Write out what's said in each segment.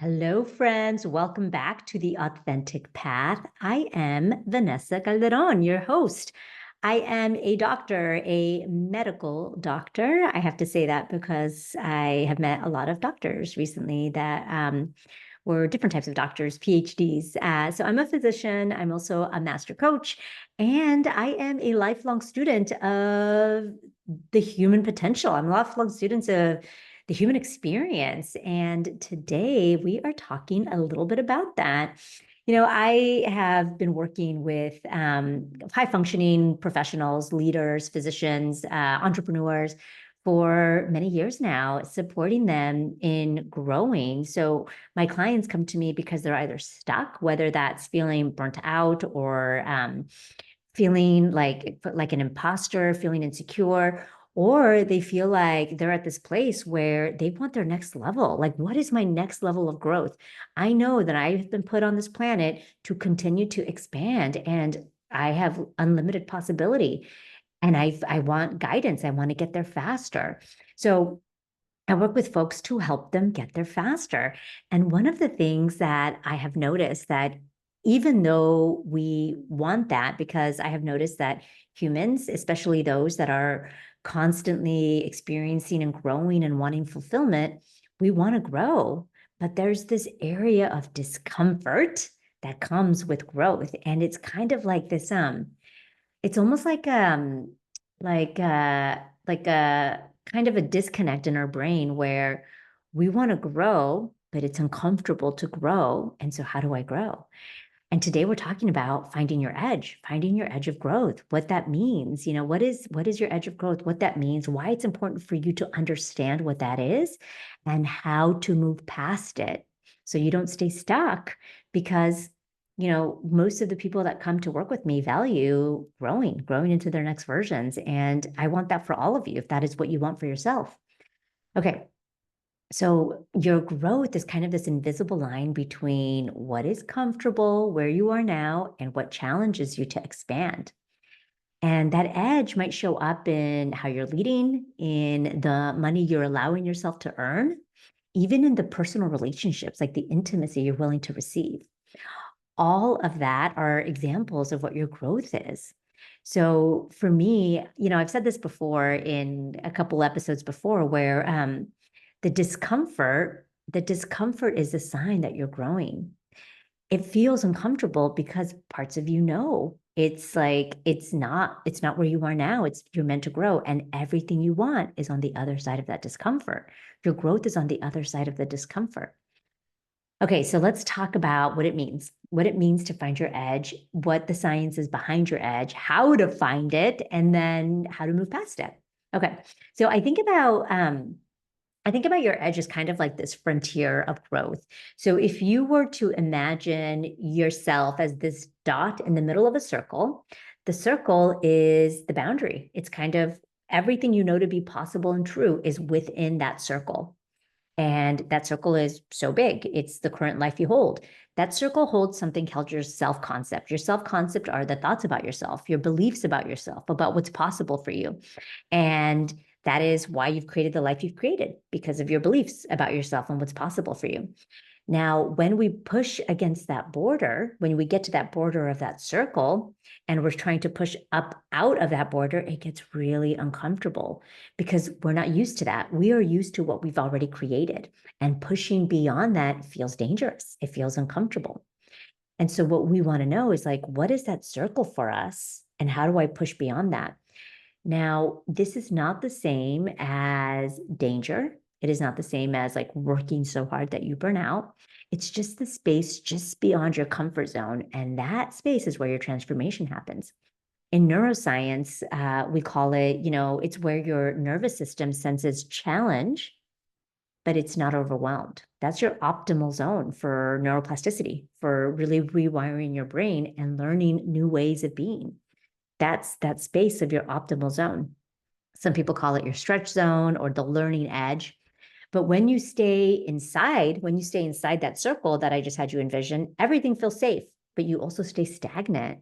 Hello, friends. Welcome back to The Authentic Path. I am Vanessa Calderón, your host. I am a doctor, a medical doctor. I have to say that because I have met a lot of doctors recently that were different types of doctors, PhDs. So I'm a physician. I'm also a master coach, and I am a lifelong student of the human potential. I'm a lifelong student of the human experience. And today we are talking a little bit about that. I have been working with high functioning professionals, leaders, physicians, entrepreneurs for many years now, supporting them in growing. So my clients come to me because they're either stuck, whether that's feeling burnt out or feeling like an imposter, feeling insecure, or they feel like they're at this place where they want their next level. Like, what is my next level of growth? I know that I've been put on this planet to continue to expand, and I have unlimited possibility. And I want guidance. I want to get there faster. So I work with folks to help them get there faster. And one of the things that I have noticed that even though we want that, because I have noticed that humans, especially those that are constantly experiencing and growing and wanting fulfillment, we want to grow. But there's this area of discomfort that comes with growth. And it's kind of like this, it's almost like like a kind of a disconnect in our brain where we want to grow, but it's uncomfortable to grow. And so how do I grow? And today we're talking about finding your edge of growth, what that means. What is your edge of growth, what that means, why it's important for you to understand what that is, and how to move past it so you don't stay stuck. Because most of the people that come to work with me value growing into their next versions. And I want that for all of you, if that is what you want for yourself. Okay. So your growth is kind of this invisible line between what is comfortable where you are now and what challenges you to expand. And that edge might show up in how you're leading, in the money you're allowing yourself to earn, even in the personal relationships, like the intimacy you're willing to receive. All of that are examples of what your growth is. So for me, I've said this before in a couple episodes before where the discomfort is a sign that you're growing. It feels uncomfortable because parts of it's like it's not where you are now. It's You're meant to grow, and everything you want is on the other side of that discomfort. Your growth is on the other side of the discomfort. Okay, so let's talk about what it means to find your edge, what the science is behind your edge, how to find it, and then how to move past it. Okay, so I think about your edge as kind of like this frontier of growth. So if you were to imagine yourself as this dot in the middle of a circle, the circle is the boundary. It's kind of everything you know to be possible and true is within that circle. And that circle is so big, it's the current life you hold. That circle holds something called your self concept. Your self concept are the thoughts about yourself, your beliefs about yourself, about what's possible for you. And that is why you've created the life you've created, because of your beliefs about yourself and what's possible for you. Now, when we push against that border, when we get to that border of that circle and we're trying to push up out of that border, it gets really uncomfortable because we're not used to that. We are used to what we've already created, and pushing beyond that feels dangerous. It feels uncomfortable. And so what we want to know is like, what is that circle for us? And how do I push beyond that? Now, this is not the same as danger. It is not the same as like working so hard that you burn out. It's just the space just beyond your comfort zone. And that space is where your transformation happens. In neuroscience, we call it, it's where your nervous system senses challenge, but it's not overwhelmed. That's your optimal zone for neuroplasticity, for really rewiring your brain and learning new ways of being. That's that space of your optimal zone. Some people call it your stretch zone or the learning edge. But when you stay inside that circle that I just had you envision, everything feels safe, but you also stay stagnant.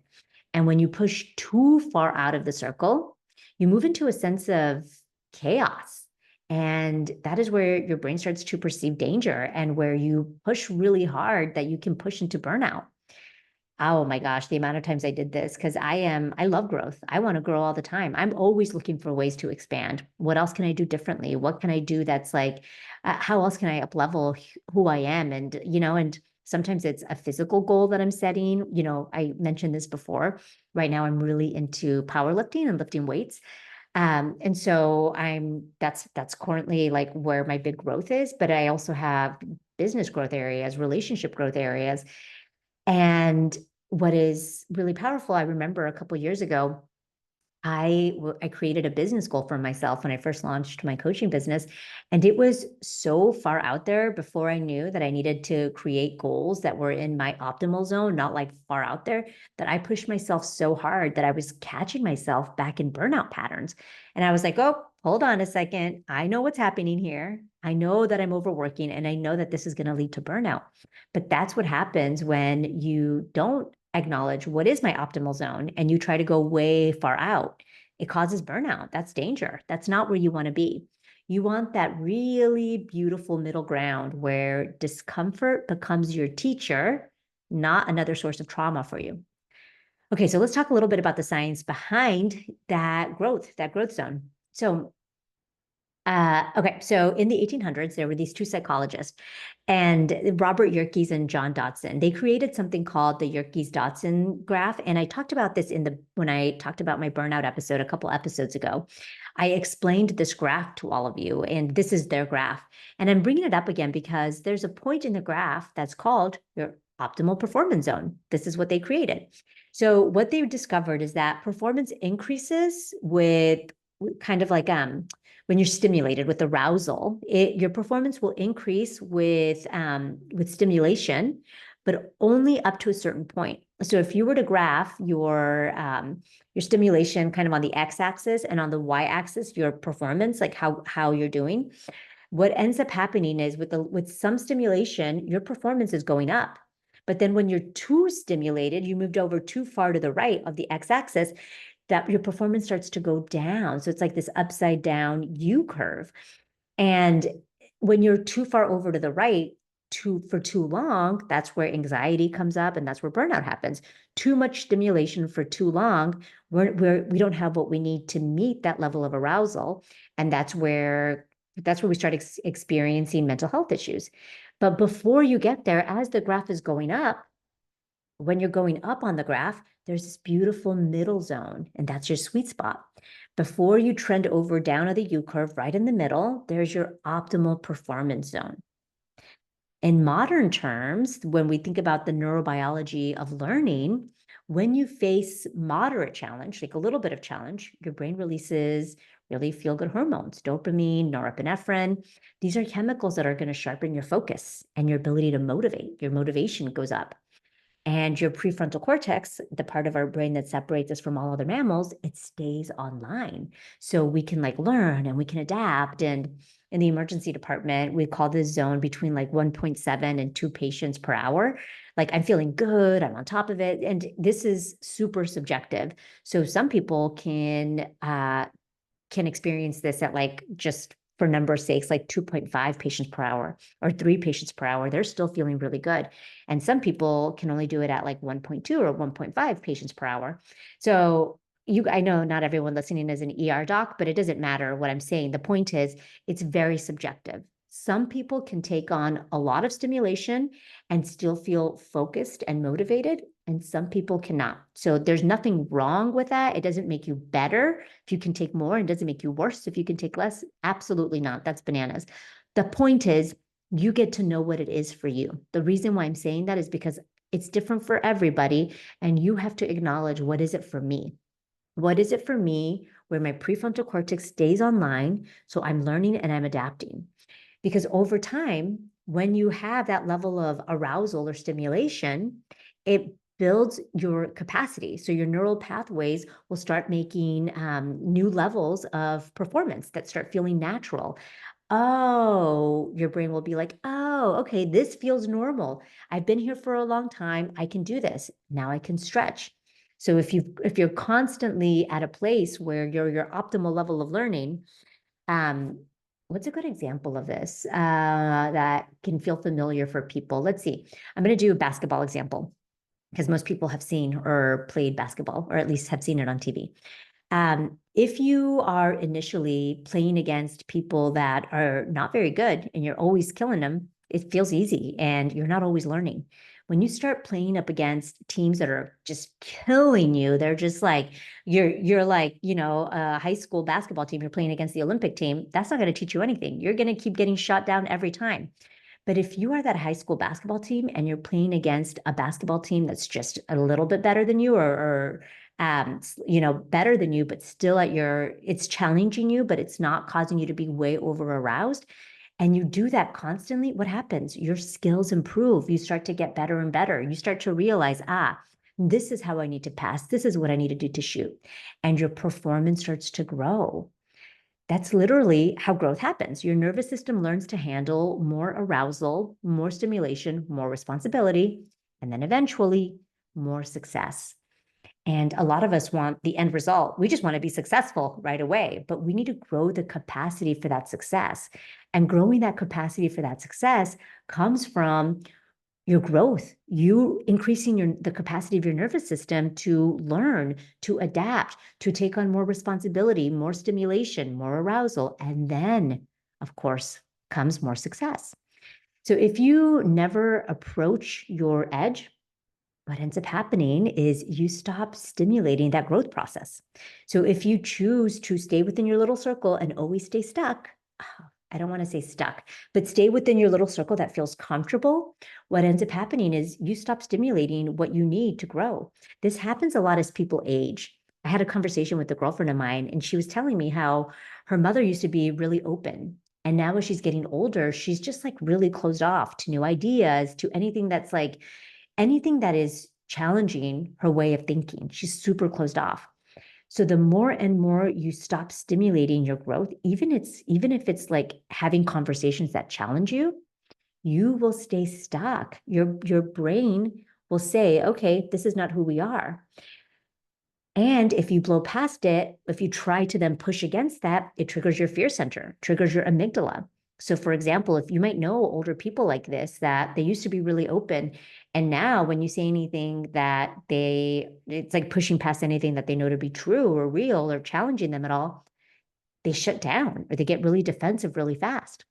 And when you push too far out of the circle, you move into a sense of chaos. And that is where your brain starts to perceive danger and where you push really hard that you can push into burnout. Oh my gosh, the amount of times I did this because I love growth. I want to grow all the time. I'm always looking for ways to expand. What else can I do differently? What can I do that's like, how else can I up level who I am? And, and sometimes it's a physical goal that I'm setting. I mentioned this before. Right now, I'm really into powerlifting and lifting weights. And so that's currently like where my big growth is, but I also have business growth areas, relationship growth areas. And what is really powerful, I remember a couple years ago, I created a business goal for myself when I first launched my coaching business, and it was so far out there before I knew that I needed to create goals that were in my optimal zone, not like far out there, that I pushed myself so hard that I was catching myself back in burnout patterns. And I was like, "Oh, hold on a second. I know what's happening here. I know that I'm overworking and I know that this is going to lead to burnout." But that's what happens when you don't acknowledge what is my optimal zone and you try to go way far out. It causes burnout. That's danger. That's not where you want to be. You want that really beautiful middle ground where discomfort becomes your teacher, not another source of trauma for you. Okay, so let's talk a little bit about the science behind that growth zone. Okay, so in the 1800s, there were these two psychologists, and Robert Yerkes and John Dodson. They created something called the Yerkes-Dodson graph, and I talked about this when I talked about my burnout episode a couple episodes ago. I explained this graph to all of you, and this is their graph. And I'm bringing it up again because there's a point in the graph that's called your optimal performance zone. This is what they created. So what they discovered is that performance increases with kind of like when you're stimulated with arousal, your performance will increase with stimulation, but only up to a certain point. So if you were to graph your stimulation kind of on the x-axis and on the y-axis, your performance, like how you're doing, what ends up happening is with some stimulation, your performance is going up. But then when you're too stimulated, you moved over too far to the right of the x-axis, that your performance starts to go down. So it's like this upside down U curve. And when you're too far over to the right for too long, that's where anxiety comes up and that's where burnout happens. Too much stimulation for too long, we don't have what we need to meet that level of arousal. And that's where we start experiencing mental health issues. But before you get there, as the graph is going up, when you're going up on the graph, there's this beautiful middle zone, and that's your sweet spot. Before you trend over down of the U curve, right in the middle, there's your optimal performance zone. In modern terms, when we think about the neurobiology of learning, when you face moderate challenge, like a little bit of challenge, your brain releases really feel good hormones, dopamine, norepinephrine. These are chemicals that are going to sharpen your focus and your ability to motivate. Your motivation goes up. And your prefrontal cortex, the part of our brain that separates us from all other mammals, it stays online. So we can like learn and we can adapt. And in the emergency department, we call this zone between like 1.7 and 2 patients per hour. Like I'm feeling good, I'm on top of it. And this is super subjective. So some people can experience this at like just for number sakes, like 2.5 patients per hour or 3 patients per hour. They're still feeling really good. And some people can only do it at like 1.2 or 1.5 patients per hour. So I know not everyone listening is an ER doc, but it doesn't matter what I'm saying. The point is, it's very subjective. Some people can take on a lot of stimulation and still feel focused and motivated, and some people cannot. So there's nothing wrong with that. It doesn't make you better if you can take more, and doesn't make you worse if you can take less. Absolutely not. That's bananas. The point is, you get to know what it is for you. The reason why I'm saying that is because it's different for everybody, and you have to acknowledge, what is it for me? What is it for me where my prefrontal cortex stays online, so I'm learning and I'm adapting? Because over time, when you have that level of arousal or stimulation, it builds your capacity. So your neural pathways will start making new levels of performance that start feeling natural. Oh, your brain will be like, oh, okay, this feels normal. I've been here for a long time. I can do this. Now I can stretch. So if you're constantly at a place where you're your optimal level of learning, um, What's a good example of this that can feel familiar for people? Let's see. I'm going to do a basketball example because most people have seen or played basketball, or at least have seen it on TV. If you are initially playing against people that are not very good and you're always killing them, it feels easy and you're not always learning. When you start playing up against teams that are just killing you, they're just like you're like, a high school basketball team, you're playing against the Olympic team, that's not going to teach you anything. You're going to keep getting shot down every time. But if you are that high school basketball team and you're playing against a basketball team that's just a little bit better than you, or better than you, but still it's challenging you, but it's not causing you to be way over aroused. And you do that constantly, what happens? Your skills improve. You start to get better and better. You start to realize, this is how I need to pass. This is what I need to do to shoot. And your performance starts to grow. That's literally how growth happens. Your nervous system learns to handle more arousal, more stimulation, more responsibility, and then eventually more success. And a lot of us want the end result. We just want to be successful right away, but we need to grow the capacity for that success. And growing that capacity for that success comes from your growth, you increasing the capacity of your nervous system to learn, to adapt, to take on more responsibility, more stimulation, more arousal, and then, of course, comes more success. So if you never approach your edge, what ends up happening is you stop stimulating that growth process. So if you choose to stay within your little circle and always stay stuck, I don't want to say stuck, but stay within your little circle that feels comfortable, what ends up happening is you stop stimulating what you need to grow. This happens a lot as people age. I had a conversation with a girlfriend of mine, and she was telling me how her mother used to be really open. And now as she's getting older, she's just like really closed off to new ideas, to anything that's like anything that is challenging her way of thinking. She's super closed off. So the more and more you stop stimulating your growth, even if it's like having conversations that challenge you, you will stay stuck. Your brain will say, okay, this is not who we are. And if you blow past it, if you try to then push against that, it triggers your fear center, triggers your amygdala. So for example, if you might know older people like this, that they used to be really open. And now when you say anything it's like pushing past anything that they know to be true or real or challenging them at all, they shut down or they get really defensive really fast.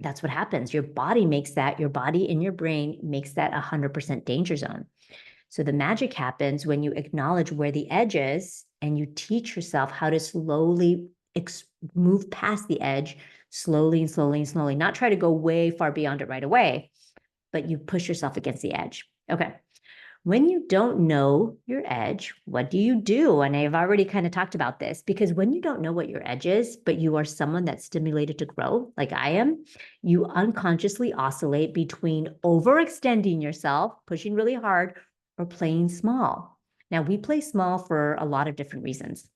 That's what happens. Your body in your brain makes that 100% danger zone. So the magic happens when you acknowledge where the edge is and you teach yourself how to slowly move past the edge, slowly and slowly and slowly, not try to go way far beyond it right away, but you push yourself against the edge. Okay. When you don't know your edge, what do you do? And I've already kind of talked about this, because when you don't know what your edge is, but you are someone that's stimulated to grow, like I am, you unconsciously oscillate between overextending yourself, pushing really hard, or playing small. Now, we play small for a lot of different reasons.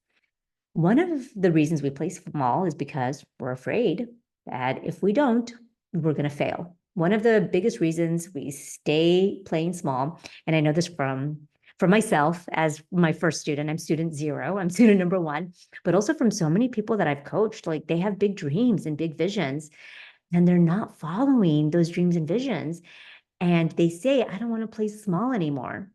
One of the reasons we play small is because we're afraid that if we don't, we're going to fail. One of the biggest reasons we stay playing small, and I know this from myself as my first student, I'm student 0, I'm student number 1, but also from so many people that I've coached, like they have big dreams and big visions, and they're not following those dreams and visions. And they say, I don't want to play small anymore.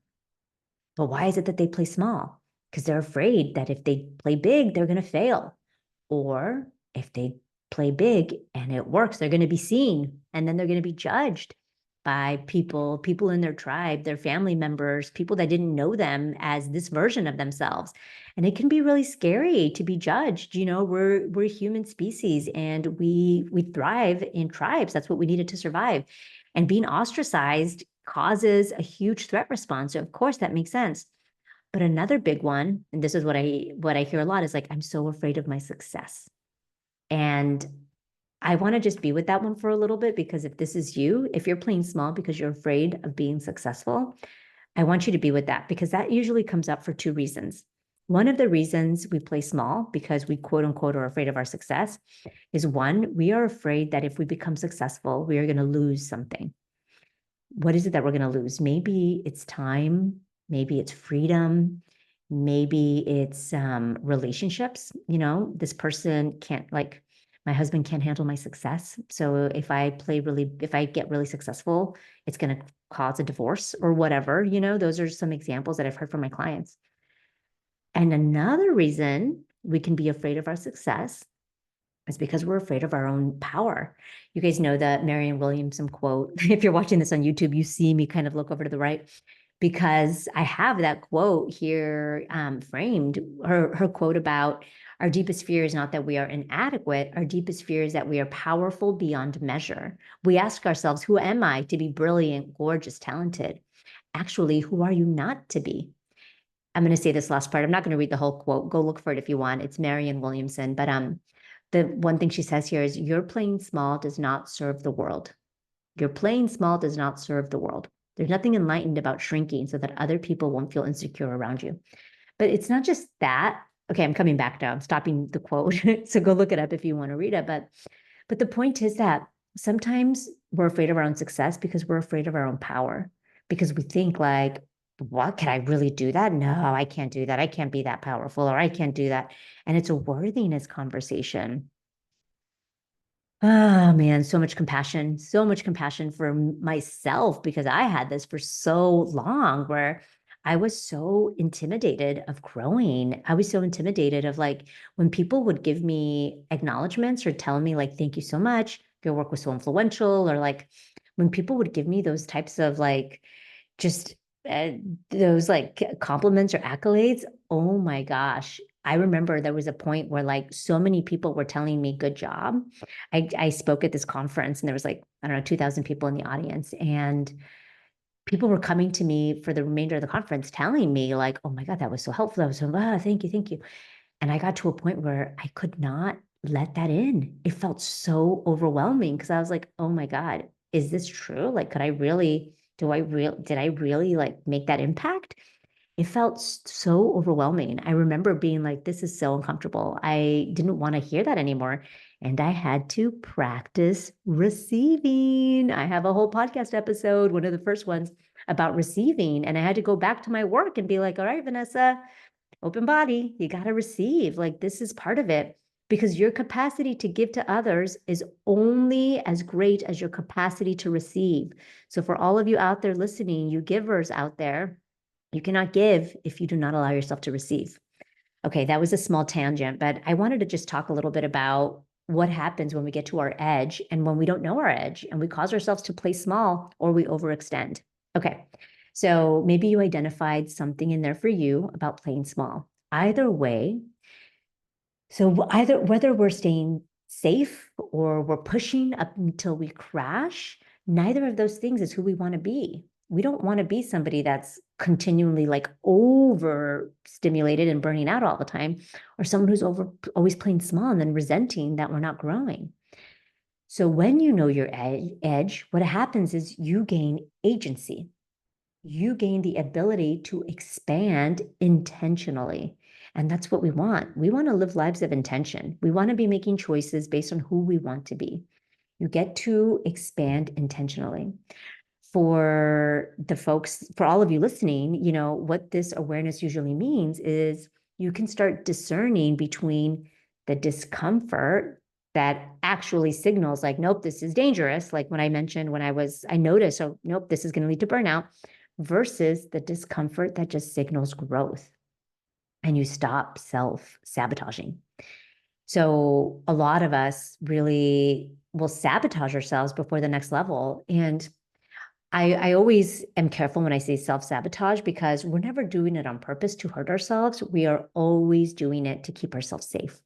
But why is it that they play small? Because they're afraid that if they play big, they're going to fail. Or if they play big and it works, they're going to be seen, and then they're going to be judged by people in their tribe, their family members, people that didn't know them as this version of themselves. And it can be really scary to be judged. We're human species, and we thrive in tribes. That's what we needed to survive. And being ostracized causes a huge threat response. So of course that makes sense. But another big one, and this is what I hear a lot, is like, I'm so afraid of my success. And I want to just be with that one for a little bit, because if this is you, if you're playing small because you're afraid of being successful, I want you to be with that, because that usually comes up for 2 reasons. One of the reasons we play small because we quote unquote are afraid of our success is, one, we are afraid that if we become successful, we are going to lose something. What is it that we're going to lose? Maybe it's time, maybe it's freedom, maybe it's relationships. This person can't, like, My husband can't handle my success. So if I get really successful, it's going to cause a divorce or whatever. Those are some examples that I've heard from my clients. And another reason we can be afraid of our success is because we're afraid of our own power. You guys know the Marianne Williamson quote. If you're watching this on YouTube, you see me kind of look over to the right because I have that quote here framed. Her quote about our deepest fear is not that we are inadequate. Our deepest fear is that we are powerful beyond measure. We ask ourselves, who am I to be brilliant, gorgeous, talented? Actually, who are you not to be? I'm going to say this last part. I'm not going to read the whole quote. Go look for it if you want. It's Marianne Williamson. But the one thing she says here is, your playing small does not serve the world. Your playing small does not serve the world. There's nothing enlightened about shrinking so that other people won't feel insecure around you. But it's not just that. Okay, I'm coming back now. I'm stopping the quote. So go look it up if you want to read it. But the point is that sometimes we're afraid of our own success because we're afraid of our own power, because we think like, what, can I really do that? No, I can't do that. I can't be that powerful, or I can't do that. And it's a worthiness conversation. Oh man, so much compassion for myself, because I had this for so long where I was so intimidated of growing. I was so intimidated of like when people would give me acknowledgments or tell me like, thank you so much, your work was so influential, or like when people would give me those types of like just uh, those like compliments or accolades. Oh my gosh. I remember there was a point where like so many people were telling me good job. I spoke at this conference and there was like, I don't know, 2,000 people in the audience, and people were coming to me for the remainder of the conference telling me like, oh my God, that was so helpful. I was so, thank you, thank you. And I got to a point where I could not let that in. It felt so overwhelming because I was like, oh my God, is this true? Like, could I really, did I really like make that impact? It felt so overwhelming. I remember being like, this is so uncomfortable. I didn't want to hear that anymore. And I had to practice receiving. I have a whole podcast episode, one of the first ones, about receiving. And I had to go back to my work and be like, all right, Vanessa, open body, you got to receive. Like, this is part of it, because your capacity to give to others is only as great as your capacity to receive. So for all of you out there listening, you givers out there, you cannot give if you do not allow yourself to receive. Okay, that was a small tangent, but I wanted to just talk a little bit about what happens when we get to our edge and when we don't know our edge and we cause ourselves to play small or we overextend. Okay, so maybe you identified something in there for you about playing small. Either way, so either whether we're staying safe or we're pushing up until we crash, neither of those things is who we want to be. We don't want to be somebody that's continually like overstimulated and burning out all the time, or someone who's always playing small and then resenting that we're not growing. So when you know your edge, what happens is you gain agency. You gain the ability to expand intentionally. And that's what we want. We want to live lives of intention. We want to be making choices based on who we want to be. You get to expand intentionally. For the folks, for all of you listening, what this awareness usually means is you can start discerning between the discomfort that actually signals like, nope, this is dangerous. Like when I mentioned when I noticed, oh, nope, this is going to lead to burnout, versus the discomfort that just signals growth, and you stop self-sabotaging. So a lot of us really will sabotage ourselves before the next level. And I always am careful when I say self-sabotage, because we're never doing it on purpose to hurt ourselves. We are always doing it to keep ourselves safe.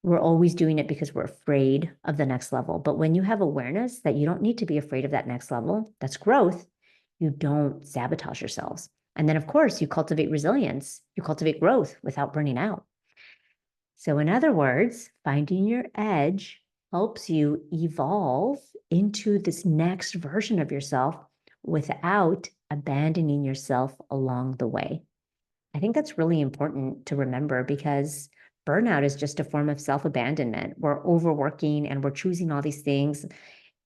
We're always doing it because we're afraid of the next level. But when you have awareness that you don't need to be afraid of that next level, that's growth, you don't sabotage yourselves. And then, of course, you cultivate resilience, you cultivate growth without burning out. So, in other words, finding your edge helps you evolve into this next version of yourself without abandoning yourself along the way. I think that's really important to remember, because burnout is just a form of self-abandonment. We're overworking and we're choosing all these things,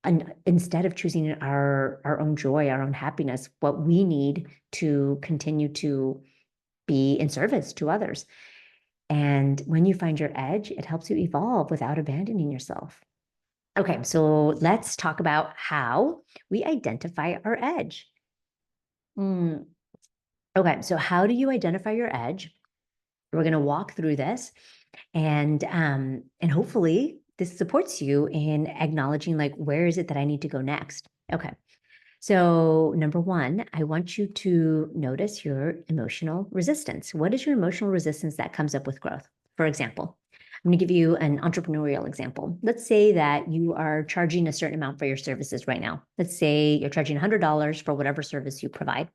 and instead of choosing our own joy, our own happiness, what we need to continue to be in service to others. And when you find your edge, it helps you evolve without abandoning yourself. Okay, so let's talk about how we identify our edge. Okay, so how do you identify your edge? We're going to walk through this, and hopefully this supports you in acknowledging, like, where is it that I need to go next? Okay. So, number one, I want you to notice your emotional resistance. What is your emotional resistance that comes up with growth? For example, I'm going to give you an entrepreneurial example. Let's say that you are charging a certain amount for your services right now. Let's say you're charging $100 for whatever service you provide.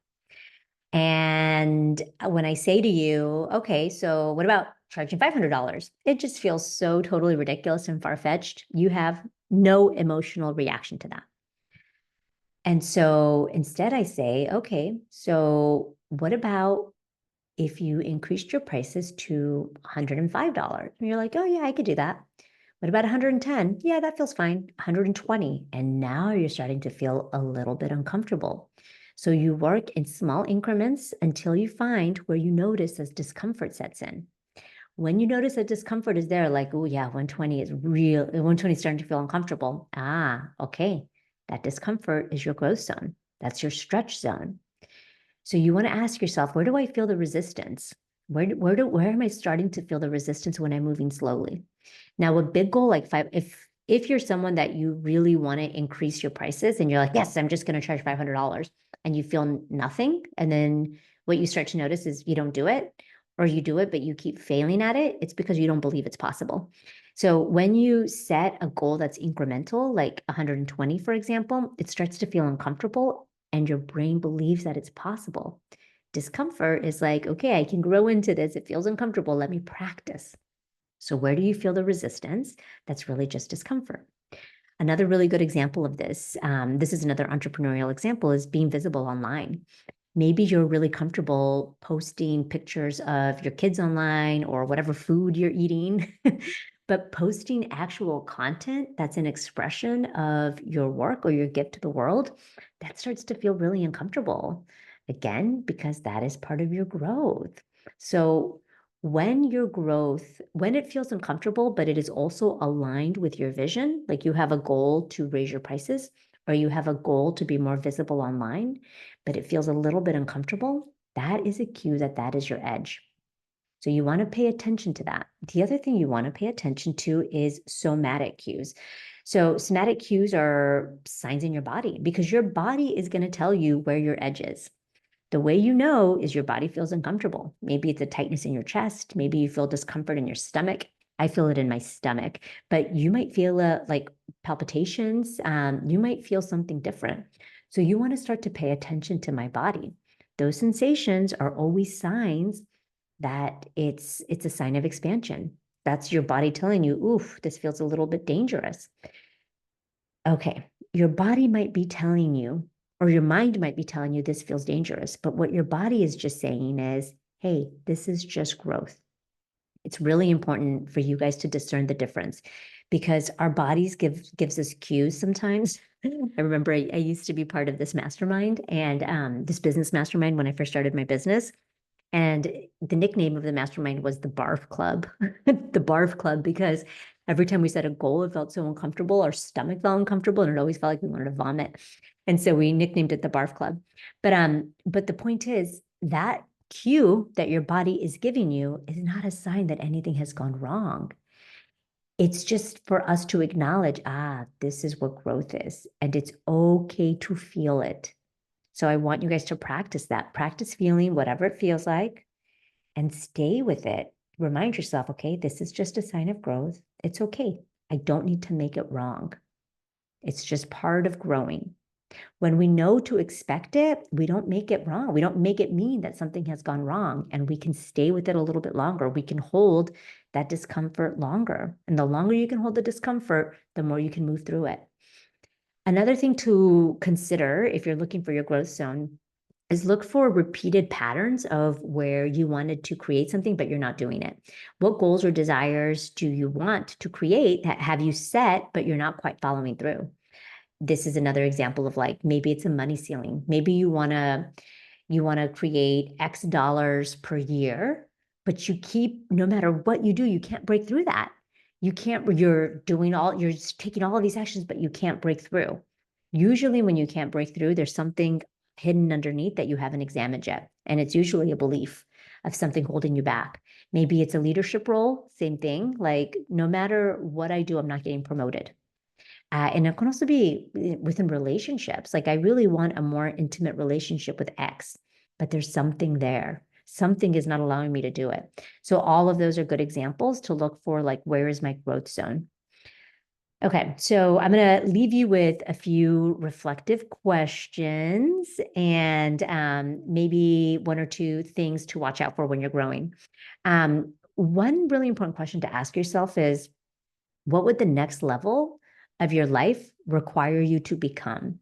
And when I say to you, okay, so what about charging $500? It just feels so totally ridiculous and far-fetched. You have no emotional reaction to that. And so instead I say, okay, so what about if you increased your prices to $105? And you're like, oh yeah, I could do that. What about 110? Yeah, that feels fine. 120. And now you're starting to feel a little bit uncomfortable. So you work in small increments until you find where you notice as discomfort sets in. When you notice that discomfort is there, like, oh yeah, 120 is real, 120 is starting to feel uncomfortable. Ah, okay. That discomfort is your growth zone. That's your stretch zone. So you want to ask yourself, where do I feel the resistance? Where am I starting to feel the resistance when I'm moving slowly? Now, a big goal like if you're someone that you really want to increase your prices and you're like, yes, I'm just going to charge $500, and you feel nothing, and then what you start to notice is you don't do it, or you do it but you keep failing at it, it's because you don't believe it's possible. So when you set a goal that's incremental, like 120, for example, it starts to feel uncomfortable and your brain believes that it's possible. Discomfort is like, okay, I can grow into this. It feels uncomfortable. Let me practice. So where do you feel the resistance? That's really just discomfort. Another really good example of this, this is another entrepreneurial example, is being visible online. Maybe you're really comfortable posting pictures of your kids online or whatever food you're eating, but posting actual content that's an expression of your work or your gift to the world, that starts to feel really uncomfortable. Again, because that is part of your growth. So when it feels uncomfortable, but it is also aligned with your vision, like you have a goal to raise your prices or you have a goal to be more visible online, but it feels a little bit uncomfortable, that is a cue that that is your edge. So you want to pay attention to that. The other thing you want to pay attention to is somatic cues. So somatic cues are signs in your body because your body is going to tell you where your edge is. The way you know is your body feels uncomfortable. Maybe it's a tightness in your chest. Maybe you feel discomfort in your stomach. I feel it in my stomach, but you might feel like palpitations. You might feel something different. So you want to start to pay attention to my body. Those sensations are always signs that it's a sign of expansion. That's your body telling you, oof, this feels a little bit dangerous. Okay, your body might be telling you, or your mind might be telling you this feels dangerous, but what your body is just saying is, hey, this is just growth. It's really important for you guys to discern the difference because our bodies gives us cues sometimes. I remember I used to be part of this mastermind and this business mastermind when I first started my business. And the nickname of the mastermind was the Barf Club, the Barf Club, because every time we set a goal, it felt so uncomfortable. Our stomach felt uncomfortable and it always felt like we wanted to vomit. And so we nicknamed it the Barf Club. But the point is that cue that your body is giving you is not a sign that anything has gone wrong. It's just for us to acknowledge, this is what growth is, and it's okay to feel it. So I want you guys to practice that. Practice feeling whatever it feels like and stay with it. Remind yourself, okay, this is just a sign of growth. It's okay. I don't need to make it wrong. It's just part of growing. When we know to expect it, we don't make it wrong. We don't make it mean that something has gone wrong, and we can stay with it a little bit longer. We can hold that discomfort longer. And the longer you can hold the discomfort, the more you can move through it. Another thing to consider if you're looking for your growth zone is look for repeated patterns of where you wanted to create something, but you're not doing it. What goals or desires do you want to create that have you set, but you're not quite following through? This is another example of, like, maybe it's a money ceiling. Maybe you want to create X dollars per year, but you keep, no matter what you do, you can't break through that. You can't, you're just taking all of these actions, but you can't break through. Usually when you can't break through, there's something hidden underneath that you haven't examined yet. And it's usually a belief of something holding you back. Maybe it's a leadership role, same thing. Like, no matter what I do, I'm not getting promoted. And it can also be within relationships. Like, I really want a more intimate relationship with X, but there's something there. Something is not allowing me to do it. So all of those are good examples to look for, like, where is my growth zone? Okay, so I'm going to leave you with a few reflective questions and maybe one or two things to watch out for when you're growing. One really important question to ask yourself is, what would the next level of your life require you to become?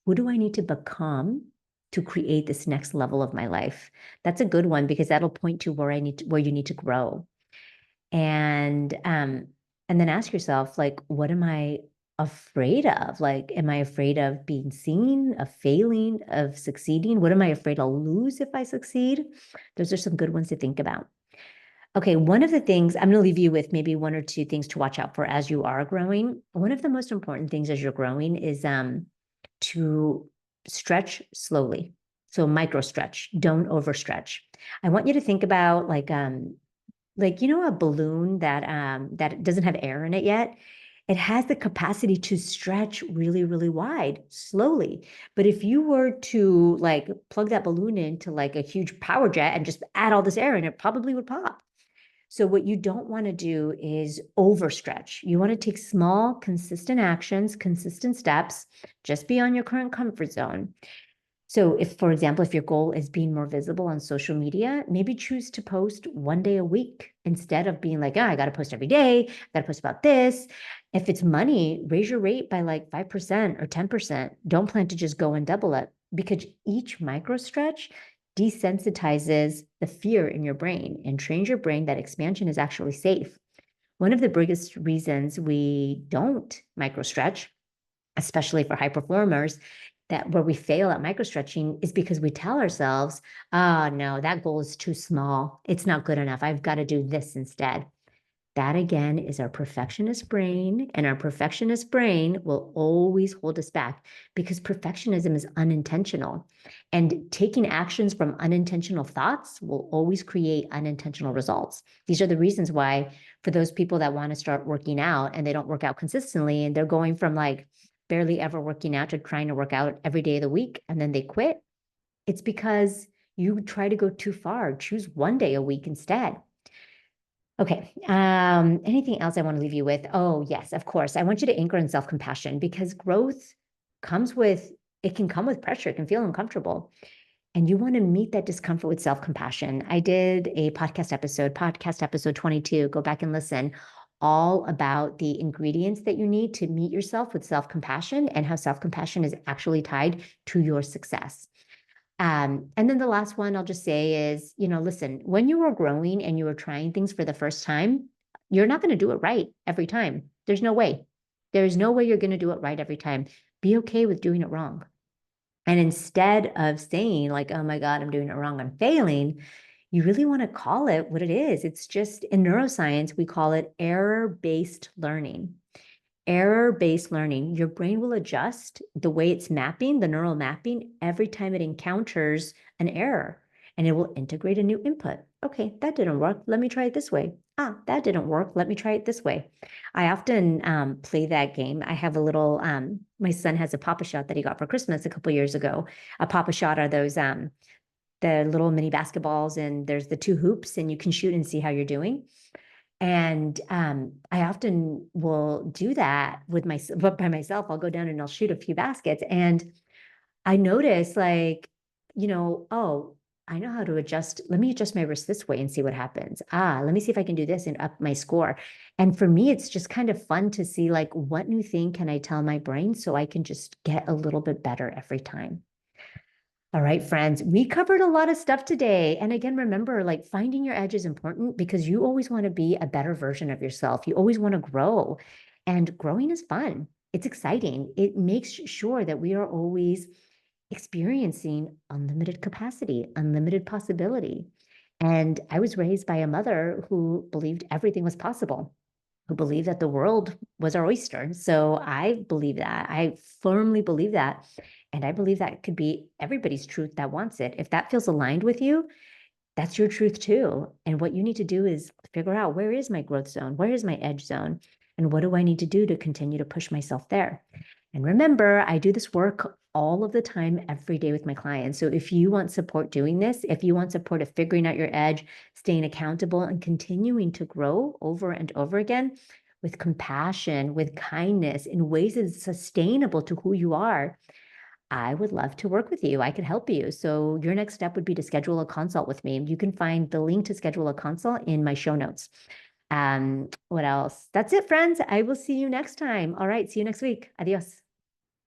Who do I need to become to create this next level of my life? That's a good one because that'll point to where you need to grow. And then ask yourself, like, what am I afraid of? Like, am I afraid of being seen, of failing, of succeeding? What am I afraid I'll lose if I succeed? Those are some good ones to think about. Okay, one of the things I'm going to leave you with maybe one or two things to watch out for as you are growing. One of the most important things as you're growing is to stretch slowly. So micro stretch, don't overstretch. I want you to think about like a balloon that doesn't have air in it yet. It has the capacity to stretch really, really wide slowly. But if you were to like plug that balloon into like a huge power jet and just add all this air in, it probably would pop. So what you don't want to do is overstretch. You want to take small, consistent actions, consistent steps, just beyond your current comfort zone. So if, for example, if your goal is being more visible on social media, maybe choose to post one day a week instead of being like, oh, I got to post every day, I got to post about this. If it's money, raise your rate by like 5% or 10%. Don't plan to just go and double it because each micro stretch desensitizes the fear in your brain and trains your brain that expansion is actually safe. One of the biggest reasons we don't micro stretch, especially for high performers, that where we fail at micro stretching is because we tell ourselves, oh no, that goal is too small. It's not good enough. I've got to do this instead. That again is our perfectionist brain, and our perfectionist brain will always hold us back because perfectionism is unintentional. And taking actions from unintentional thoughts will always create unintentional results. These are the reasons why, for those people that want to start working out and they don't work out consistently, and they're going from like barely ever working out to trying to work out every day of the week, and then they quit, it's because you try to go too far. Choose one day a week instead. Okay. Anything else I want to leave you with? Oh, yes, of course. I want you to anchor in self-compassion because growth it can come with pressure. It can feel uncomfortable. And you want to meet that discomfort with self-compassion. I did a podcast episode 22. Go back and listen, all about the ingredients that you need to meet yourself with self-compassion and how self-compassion is actually tied to your success. And then the last one I'll just say is, listen, when you are growing and you are trying things for the first time, you're not going to do it right every time. There's no way. There's no way you're going to do it right every time. Be okay with doing it wrong. And instead of saying like, oh my God, I'm doing it wrong, I'm failing, you really want to call it what it is. It's just, in neuroscience, we call it error-based learning. Error-based learning, your brain will adjust the way it's mapping, the neural mapping, every time it encounters an error, and it will integrate a new input. Okay, that didn't work. Let me try it this way. That didn't work. Let me try it this way. I often play that game. I have a little, my son has a Pop-A-Shot that he got for Christmas a couple years ago. A Pop-A-Shot are those, the little mini basketballs, and there's the two hoops, and you can shoot and see how you're doing. And I often will do that by myself. I'll go down and I'll shoot a few baskets. And I notice like, oh, I know how to adjust. Let me adjust my wrist this way and see what happens. Let me see if I can do this and up my score. And for me, it's just kind of fun to see like, what new thing can I tell my brain so I can just get a little bit better every time. All right, friends, we covered a lot of stuff today. And again, remember, like, finding your edge is important because you always want to be a better version of yourself. You always want to grow, and growing is fun. It's exciting. It makes sure that we are always experiencing unlimited capacity, unlimited possibility. And I was raised by a mother who believed everything was possible, who believed that the world was our oyster. So I believe that. I firmly believe that. And I believe that could be everybody's truth that wants it. If that feels aligned with you, that's your truth too. And what you need to do is figure out, where is my growth zone? Where is my edge zone? And what do I need to do to continue to push myself there? And remember, I do this work all of the time, every day with my clients. So if you want support doing this, if you want support of figuring out your edge, staying accountable, and continuing to grow over and over again with compassion, with kindness, in ways that's sustainable to who you are, I would love to work with you. I could help you. So your next step would be to schedule a consult with me. You can find the link to schedule a consult in my show notes. What else? That's it, friends. I will see you next time. All right. See you next week. Adios.